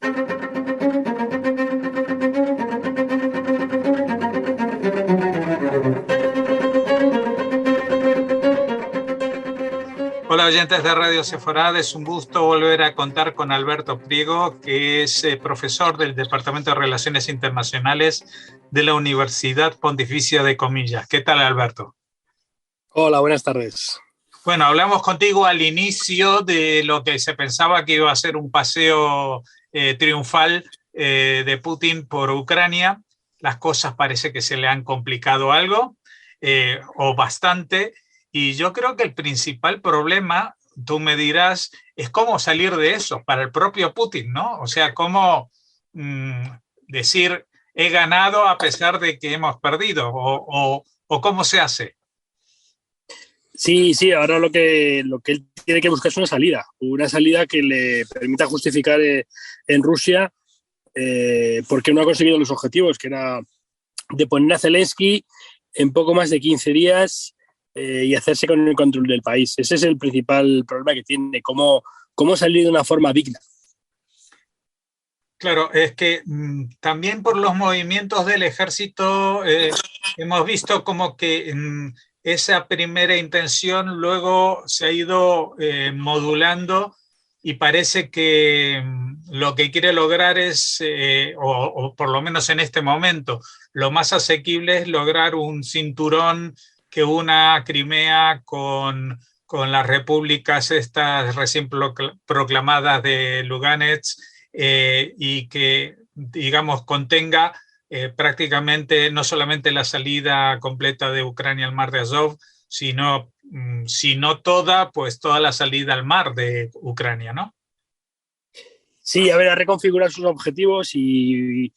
Hola oyentes de Radio Seforad, es un gusto volver a contar con Alberto Priego, que es profesor del Departamento de Relaciones Internacionales de la Universidad Pontificia de Comillas. ¿Qué tal, Alberto? Hola, buenas tardes. Bueno, hablamos contigo al inicio de lo que se pensaba que iba a ser un paseo triunfal de Putin por Ucrania. Las cosas parece que se le han complicado algo o bastante. Y yo creo que el principal problema, tú me dirás, es cómo salir de eso para el propio Putin, ¿no? O sea, cómo decir he ganado a pesar de que hemos perdido o cómo se hace. Sí, ahora lo que él tiene que buscar es una salida que le permita justificar en Rusia porque no ha conseguido los objetivos, que era de poner a Zelensky en poco más de 15 días y hacerse con el control del país. Ese es el principal problema que tiene, cómo salir de una forma digna. Claro, es que también por los movimientos del ejército hemos visto como que esa primera intención luego se ha ido modulando y parece que lo que quiere lograr es, o por lo menos en este momento, lo más asequible es lograr un cinturón que una Crimea con las repúblicas estas recién proclamadas de Lugansk y que, digamos, contenga prácticamente no solamente la salida completa de Ucrania al mar de Azov, sino, si no toda, pues toda la salida al mar de Ucrania, ¿no? Sí, a ver, a reconfigurar sus objetivos y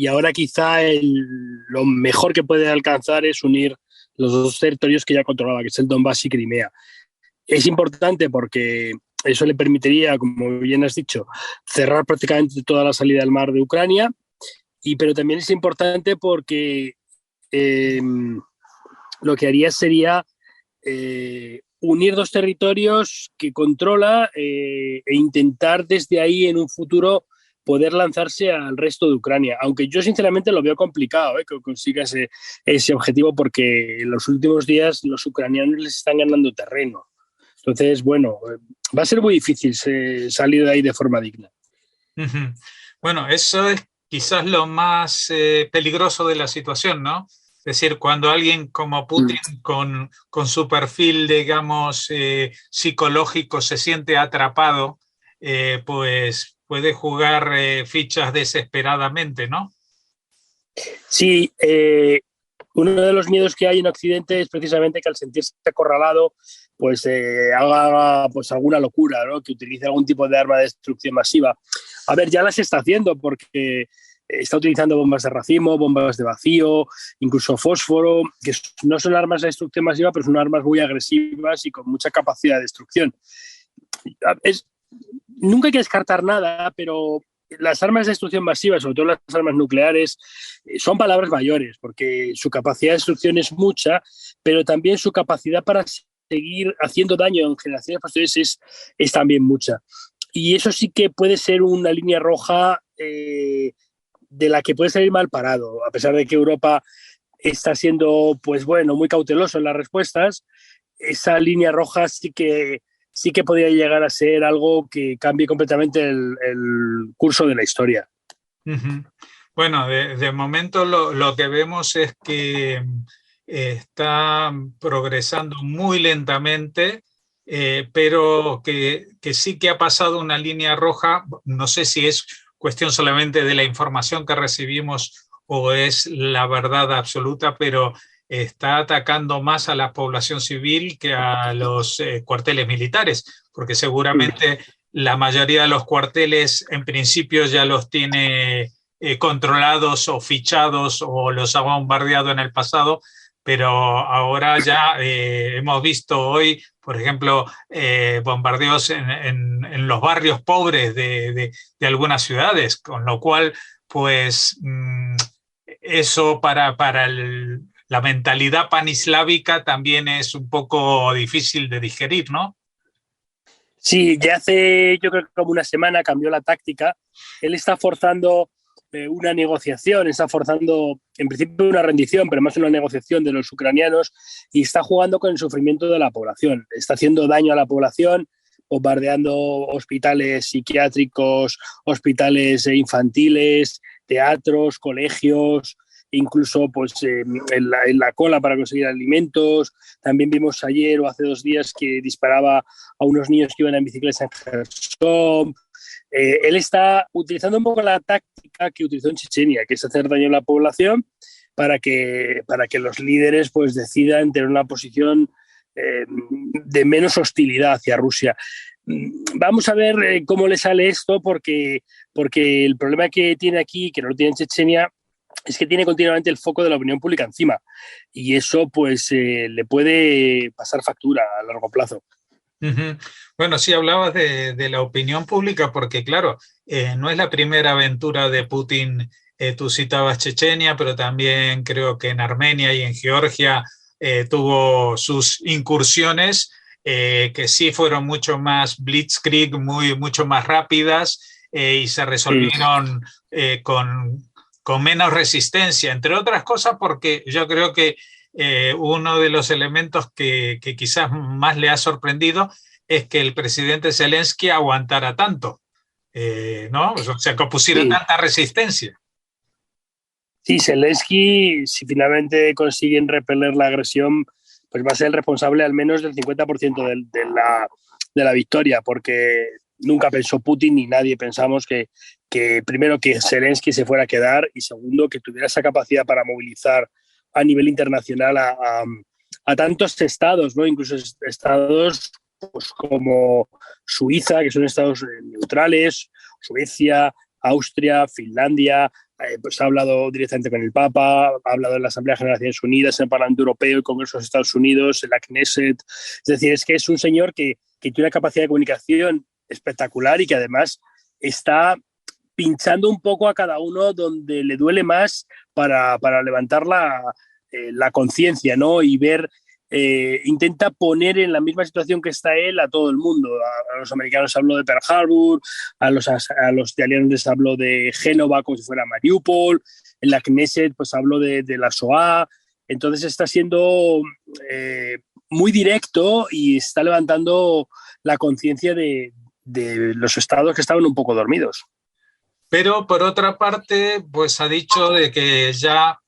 ahora quizá lo mejor que puede alcanzar es unir los dos territorios que ya controlaba, que es el Donbass y Crimea. Es importante porque eso le permitiría, como bien has dicho, cerrar prácticamente toda la salida del mar de Ucrania, pero también es importante porque lo que haría sería unir dos territorios que controla e intentar desde ahí en un futuro poder lanzarse al resto de Ucrania, aunque yo sinceramente lo veo complicado que consiga ese objetivo porque en los últimos días los ucranianos les están ganando terreno. Entonces, bueno, va a ser muy difícil salir de ahí de forma digna. Uh-huh. Bueno, eso es quizás lo más peligroso de la situación, ¿no? Es decir, cuando alguien como Putin, con su perfil, digamos, psicológico, se siente atrapado, pues puede jugar fichas desesperadamente, ¿no? Sí, uno de los miedos que hay en Occidente es precisamente que al sentirse acorralado, pues haga pues alguna locura, ¿no? Que utilice algún tipo de arma de destrucción masiva. A ver, ya las está haciendo porque está utilizando bombas de racimo, bombas de vacío, incluso fósforo, que no son armas de destrucción masiva, pero son armas muy agresivas y con mucha capacidad de destrucción. Nunca hay que descartar nada, pero las armas de destrucción masiva, sobre todo las armas nucleares, son palabras mayores, porque su capacidad de destrucción es mucha, pero también su capacidad para seguir haciendo daño en generaciones posteriores es también mucha. Y eso sí que puede ser una línea roja de la que puede salir mal parado, a pesar de que Europa está siendo, pues bueno, muy cauteloso en las respuestas. Esa línea roja sí que podría llegar a ser algo que cambie completamente el curso de la historia. Uh-huh. Bueno, de momento lo que vemos es que está progresando muy lentamente, pero que sí que ha pasado una línea roja. No sé si es cuestión solamente de la información que recibimos o es la verdad absoluta, pero está atacando más a la población civil que a los cuarteles militares, porque seguramente la mayoría de los cuarteles en principio ya los tiene controlados o fichados o los ha bombardeado en el pasado, pero ahora ya hemos visto hoy, por ejemplo, bombardeos en los barrios pobres de algunas ciudades, con lo cual, pues, eso para la mentalidad panislávica también es un poco difícil de digerir, ¿no? Sí, ya hace yo creo que como una semana cambió la táctica. Él está forzando una negociación, está forzando en principio una rendición, pero más una negociación de los ucranianos y está jugando con el sufrimiento de la población. Está haciendo daño a la población, bombardeando hospitales psiquiátricos, hospitales infantiles, teatros, colegios, incluso pues, en la cola para conseguir alimentos. También vimos ayer o hace 2 días que disparaba a unos niños que iban en bicicleta en Gerson. Él está utilizando un poco la táctica que utilizó en Chechenia, que es hacer daño a la población para que los líderes pues, decidan tener una posición de menos hostilidad hacia Rusia. Vamos a ver cómo le sale esto, porque el problema que tiene aquí, que no lo tiene en Chechenia, es que tiene continuamente el foco de la opinión pública encima y eso pues le puede pasar factura a largo plazo. Uh-huh. Bueno, sí, hablabas de la opinión pública porque, claro, no es la primera aventura de Putin. Tú citabas Chechenia, pero también creo que en Armenia y en Georgia tuvo sus incursiones que sí fueron mucho más blitzkrieg, mucho más rápidas y se resolvieron con menos resistencia, entre otras cosas porque yo creo que uno de los elementos que quizás más le ha sorprendido es que el presidente Zelensky aguantara tanto, ¿no? O sea, que pusiera tanta resistencia. Sí, Zelensky, si finalmente consiguen repeler la agresión, pues va a ser el responsable al menos del 50% de la victoria, porque nunca pensó Putin ni nadie pensamos que primero que Zelensky se fuera a quedar y segundo que tuviera esa capacidad para movilizar a nivel internacional a tantos estados, ¿no? Incluso estados pues, como Suiza, que son estados neutrales, Suecia, Austria, Finlandia. Pues ha hablado directamente con el Papa, ha hablado en la Asamblea General de Naciones Unidas, en el Parlamento Europeo, el Congreso de los Estados Unidos, en la Knesset. Es decir, es que es un señor que tiene una capacidad de comunicación espectacular y que además está pinchando un poco a cada uno donde le duele más para levantar la conciencia, ¿no? Y ver, intenta poner en la misma situación que está él a todo el mundo. A los americanos habló de Pearl Harbor, a los italianos les habló de Génova como si fuera Mariupol, en la Knesset pues habló de la Shoah. Entonces está siendo muy directo y está levantando la conciencia de los estados que estaban un poco dormidos. Pero por otra parte, pues ha dicho de que ya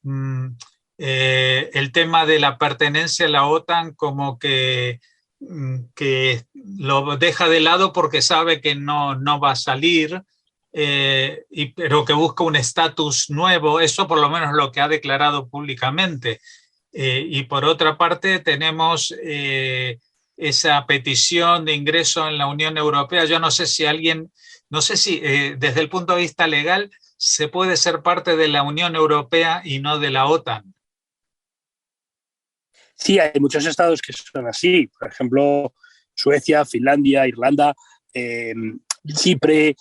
el tema de la pertenencia a la OTAN como que lo deja de lado porque sabe que no va a salir, pero que busca un estatus nuevo. Eso por lo menos lo que ha declarado públicamente. Y por otra parte tenemos esa petición de ingreso en la Unión Europea. Yo no sé si desde el punto de vista legal se puede ser parte de la Unión Europea y no de la OTAN. Sí, hay muchos estados que son así. Por ejemplo, Suecia, Finlandia, Irlanda, Chipre.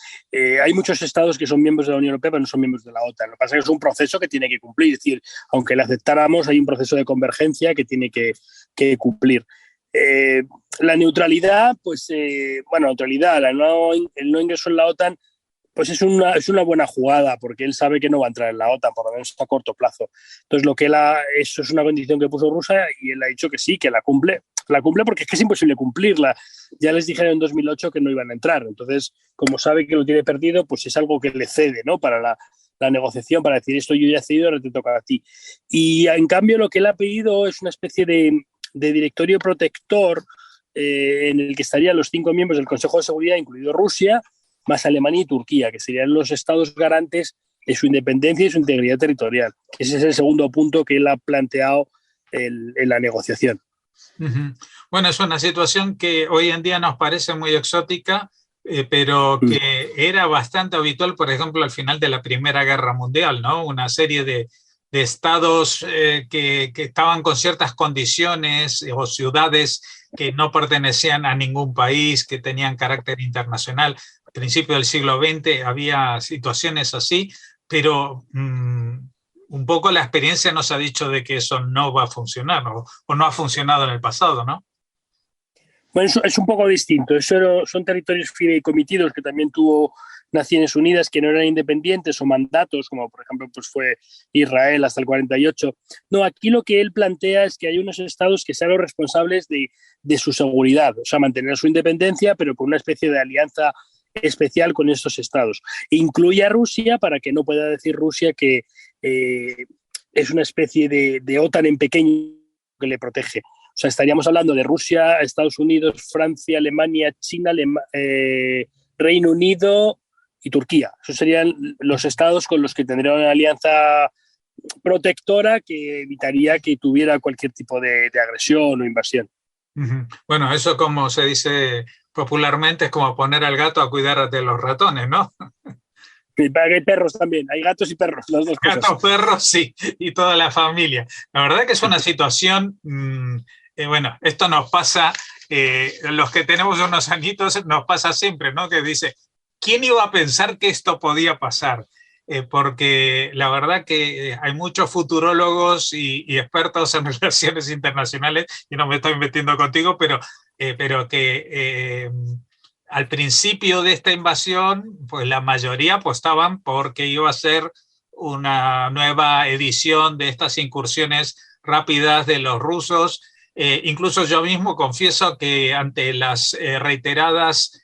Hay muchos estados que son miembros de la Unión Europea, pero no son miembros de la OTAN. Lo que pasa es que es un proceso que tiene que cumplir. Es decir, aunque le aceptáramos, hay un proceso de convergencia que tiene que cumplir. La neutralidad, pues, neutralidad, el no ingreso en la OTAN, pues es una buena jugada, porque él sabe que no va a entrar en la OTAN, por lo menos a corto plazo. Entonces, eso es una condición que puso Rusia y él ha dicho que sí, que la cumple. La cumple porque es que es imposible cumplirla. Ya les dijeron en 2008 que no iban a entrar. Entonces, como sabe que lo tiene perdido, pues es algo que le cede, ¿no? Para la negociación, para decir esto yo ya he cedido, ahora te toca a ti. Y en cambio, lo que él ha pedido es una especie de directorio protector en el que estarían los 5 miembros del Consejo de Seguridad, incluido Rusia, más Alemania y Turquía, que serían los estados garantes de su independencia y su integridad territorial. Ese es el segundo punto que él ha planteado en la negociación. Uh-huh. Bueno, es una situación que hoy en día nos parece muy exótica, pero que era bastante habitual, por ejemplo, al final de la Primera Guerra Mundial, ¿no? Una serie de estados que estaban con ciertas condiciones o ciudades que no pertenecían a ningún país, que tenían carácter internacional. A principios del siglo XX había situaciones así, pero un poco la experiencia nos ha dicho de que eso no va a funcionar o no ha funcionado en el pasado, ¿no? Bueno, eso es un poco distinto. Son territorios fideicomitidos que también tuvo Naciones Unidas, que no eran independientes o mandatos, como por ejemplo pues fue Israel hasta el 48. No, aquí lo que él plantea es que hay unos estados que sean los responsables de su seguridad, o sea, mantener su independencia, pero con una especie de alianza especial con estos estados. Incluye a Rusia para que no pueda decir Rusia que es una especie de OTAN en pequeño que le protege. O sea, estaríamos hablando de Rusia, Estados Unidos, Francia, Alemania, China, Reino Unido y Turquía. Esos serían los estados con los que tendría una alianza protectora que evitaría que tuviera cualquier tipo de agresión o invasión. Bueno, eso, como se dice popularmente, es como poner al gato a cuidar de los ratones, ¿no? Hay perros también, hay gatos y perros, las dos cosas. Gatos, perros, sí, y toda la familia. La verdad que es una situación, bueno, esto nos pasa, los que tenemos unos añitos, nos pasa siempre, ¿no? Que dice, ¿quién iba a pensar que esto podía pasar? Porque la verdad que hay muchos futurólogos y expertos en relaciones internacionales, y no me estoy metiendo contigo, pero que al principio de esta invasión, pues la mayoría apostaban porque iba a ser una nueva edición de estas incursiones rápidas de los rusos. Incluso yo mismo confieso que ante las reiteradas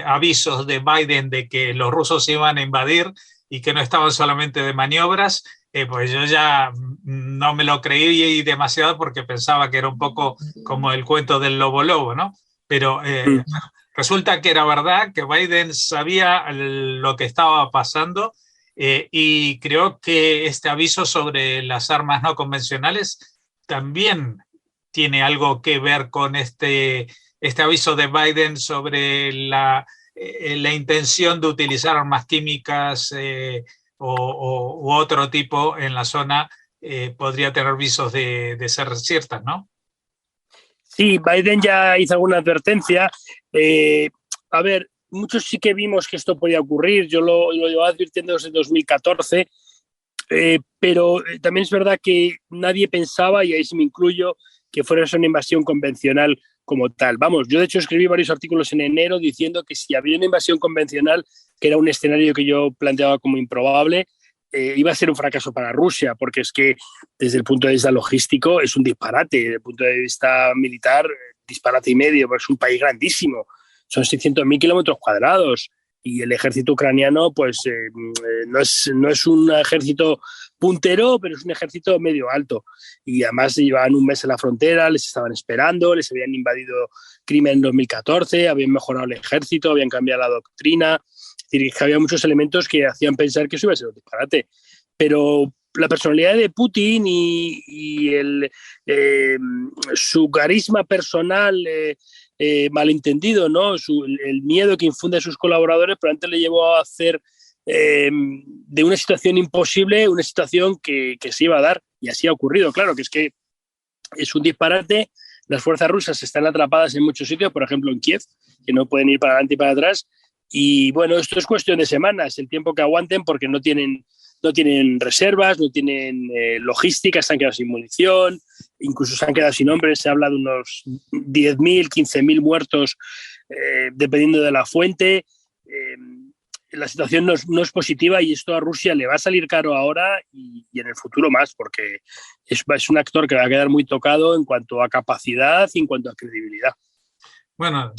avisos de Biden de que los rusos iban a invadir y que no estaban solamente de maniobras, pues yo ya no me lo creí demasiado porque pensaba que era un poco como el cuento del lobo, ¿no? Pero resulta que era verdad, que Biden sabía lo que estaba pasando, y creo que este aviso sobre las armas no convencionales también tiene algo que ver con este aviso de Biden sobre la intención de utilizar armas químicas u otro tipo en la zona. Podría tener visos de ser ciertas, ¿no? Sí, Biden ya hizo alguna advertencia. A ver, muchos sí que vimos que esto podía ocurrir. Yo lo llevaba advirtiendo desde 2014, pero también es verdad que nadie pensaba, y ahí sí me incluyo, que fuera una invasión convencional como tal. Vamos, yo de hecho escribí varios artículos en enero diciendo que si había una invasión convencional, que era un escenario que yo planteaba como improbable, iba a ser un fracaso para Rusia, porque es que desde el punto de vista logístico es un disparate, desde el punto de vista militar, disparate y medio, porque es un país grandísimo, son 600.000 kilómetros cuadrados, y el ejército ucraniano pues no es un ejército puntero, pero es un ejército medio alto, y además llevaban un mes en la frontera, les estaban esperando, les habían invadido Crimea en 2014, habían mejorado el ejército, habían cambiado la doctrina. Es decir, que había muchos elementos que hacían pensar que eso iba a ser un disparate, pero la personalidad de Putin y su carisma personal malentendido, ¿no? El miedo que infunde a sus colaboradores probablemente le llevó a hacer de una situación imposible una situación que se iba a dar, y así ha ocurrido. Claro que es un disparate. Las fuerzas rusas están atrapadas en muchos sitios, por ejemplo en Kiev, que no pueden ir para adelante y para atrás. Y bueno, esto es cuestión de semanas, el tiempo que aguanten, porque no tienen reservas, no tienen logística, se han quedado sin munición, incluso se han quedado sin hombres. Se habla de unos 10.000, 15.000 muertos, dependiendo de la fuente. La situación no es positiva, y esto a Rusia le va a salir caro ahora y en el futuro más, porque es un actor que va a quedar muy tocado en cuanto a capacidad y en cuanto a credibilidad. Bueno,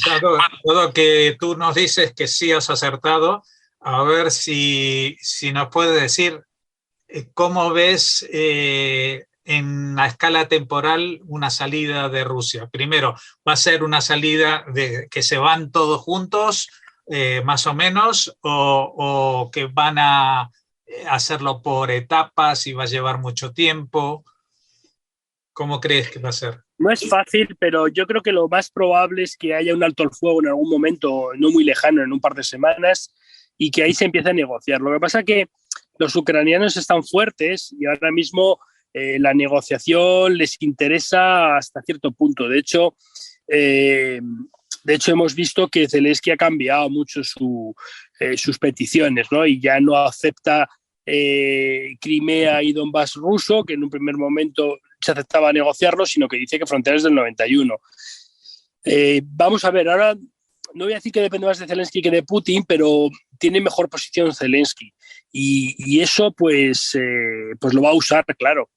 dado que tú nos dices que sí has acertado, a ver si nos puedes decir cómo ves en la escala temporal una salida de Rusia. Primero, ¿va a ser una salida de que se van todos juntos, más o menos, o que van a hacerlo por etapas y va a llevar mucho tiempo? ¿Cómo crees que va a ser? No es fácil, pero yo creo que lo más probable es que haya un alto el fuego en algún momento no muy lejano, en un par de semanas, y que ahí se empiece a negociar. Lo que pasa es que los ucranianos están fuertes y ahora mismo la negociación les interesa hasta cierto punto. De hecho, hemos visto que Zelensky ha cambiado mucho sus peticiones, ¿no? Y ya no acepta Crimea y Donbass ruso, que en un primer momento se aceptaba negociarlo, sino que dice que fronteras del 91. Vamos a ver, ahora no voy a decir que depende más de Zelensky que de Putin, pero tiene mejor posición Zelensky. Y eso pues lo va a usar, claro.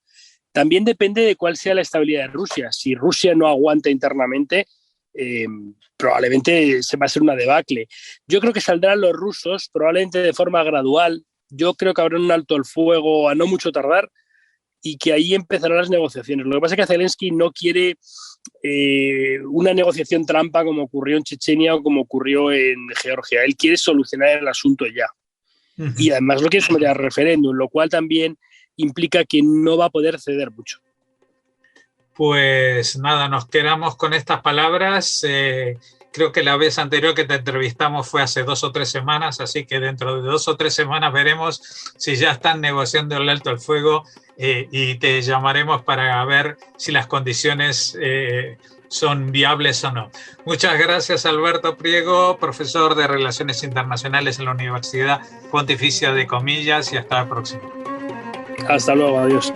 También depende de cuál sea la estabilidad de Rusia. Si Rusia no aguanta internamente, probablemente se va a ser una debacle. Yo creo que saldrán los rusos, probablemente de forma gradual. Yo creo que habrá un alto el fuego a no mucho tardar y que ahí empezarán las negociaciones. Lo que pasa es que Zelensky no quiere una negociación trampa como ocurrió en Chechenia o como ocurrió en Georgia. Él quiere solucionar el asunto ya. Uh-huh. Y además lo quiere someter al referéndum, lo cual también implica que no va a poder ceder mucho. Pues nada, nos quedamos con estas palabras. Creo que la vez anterior que te entrevistamos fue hace 2 o 3 semanas, así que dentro de 2 o 3 semanas veremos si ya están negociando el alto el fuego y te llamaremos para ver si las condiciones son viables o no. Muchas gracias, Alberto Priego, profesor de Relaciones Internacionales en la Universidad Pontificia de Comillas, y hasta la próxima. Hasta luego, adiós.